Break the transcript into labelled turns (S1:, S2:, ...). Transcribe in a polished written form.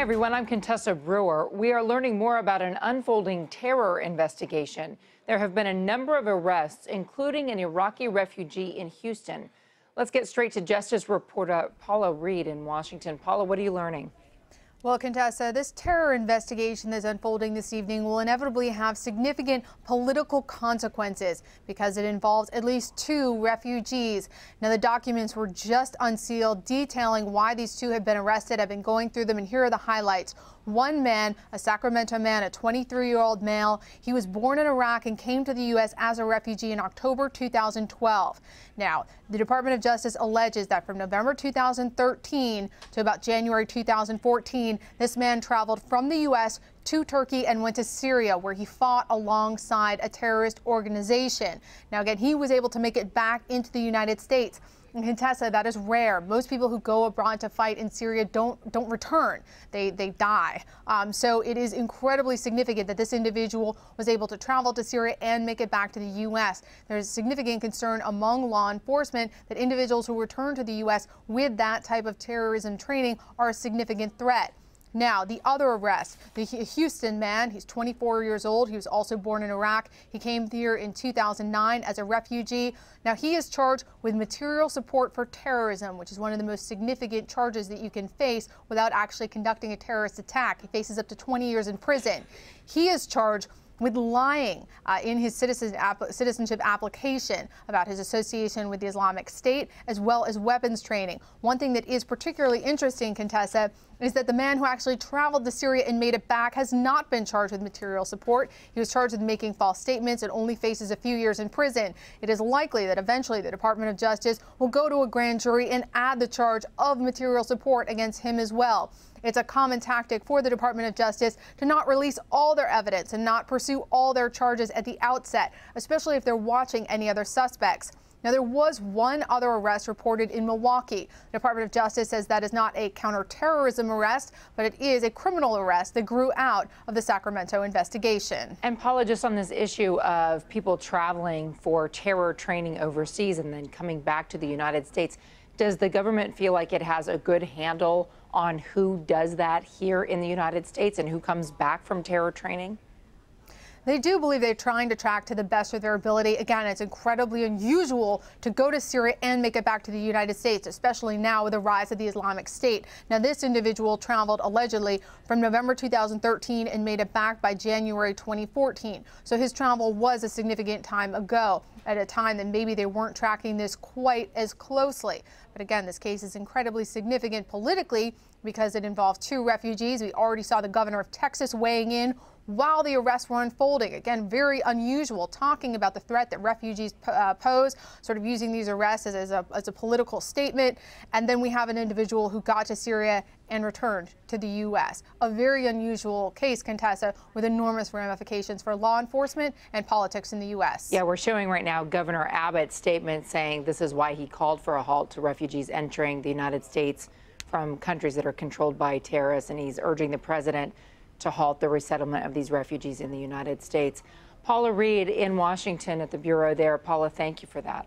S1: everyone, I'm Contessa Brewer. We are learning more about an unfolding terror investigation. There have been a number of arrests, including an Iraqi refugee in Houston. Let's get straight to Justice reporter Paula Reid in Washington. Paula, what are you learning?
S2: Well, Contessa, this terror investigation that's unfolding this evening will inevitably have significant political consequences because it involves at least 2 refugees. Now, the documents were just unsealed detailing why these 2 have been arrested. I've been going through them, and here are the highlights. One man, a Sacramento man, a 23-year-old male, he was born in Iraq and came to the U.S. as a refugee in October 2012. Now, the Department of Justice alleges that from November 2013 to about January 2014, this man traveled from the U.S. to Turkey and went to Syria, where he fought alongside a terrorist organization. Now, again, he was able to make it back into the United States. And Contessa, that is rare. Most people who go abroad to fight in Syria don't return. They die. So it is incredibly significant that this individual was able to travel to Syria and make it back to the U.S. There's significant concern among law enforcement that individuals who return to the U.S. with that type of terrorism training are a significant threat. Now, the other arrest, the Houston man, he's 24 years old. He was also born in Iraq. He came here in 2009 as a refugee. Now, he is charged with material support for terrorism, which is one of the most significant charges that you can face without actually conducting a terrorist attack. He faces up to 20 years in prison. He is charged with lying in his citizenship application about his association with the Islamic State, as well as weapons training. One thing that is particularly interesting, Contessa, is that the man who actually traveled to Syria and made it back has not been charged with material support. He was charged with making false statements and only faces a few years in prison. It is likely that eventually the Department of Justice will go to a grand jury and add the charge of material support against him as well. It's a common tactic for the Department of Justice to not release all their evidence and not pursue all their charges at the outset, especially if they're watching any other suspects. Now, there was one other arrest reported in Milwaukee. The Department of Justice says that is not a counterterrorism arrest, but it is a criminal arrest that grew out of the Sacramento investigation.
S1: And Paula, just on this issue of people traveling for terror training overseas and then coming back to the United States, does the government feel like it has a good handle on who does that here in the United States and who comes back from terror training?
S2: They do believe they're trying to track to the best of their ability. Again, it's incredibly unusual to go to Syria and make it back to the United States, especially now with the rise of the Islamic State. Now, this individual traveled allegedly from November 2013 and made it back by January 2014. So his travel was a significant time ago, at a time that maybe they weren't tracking this quite as closely. But again, this case is incredibly significant politically because it involved 2 refugees. We already saw the governor of Texas weighing in while the arrests were unfolding. Again, very unusual, talking about the threat that refugees pose, sort of using these arrests as a political statement. And then we have an individual who got to Syria and returned to the U.S. A very unusual case, Contessa, with enormous ramifications for law enforcement and politics in the U.S.
S1: Yeah, we're showing right now Governor Abbott's statement saying this is why he called for a halt to refugees entering the United States from countries that are controlled by terrorists, and he's urging the president to halt the resettlement of these refugees in the United States. Paula Reid in Washington at the Bureau there. Paula, thank you for that.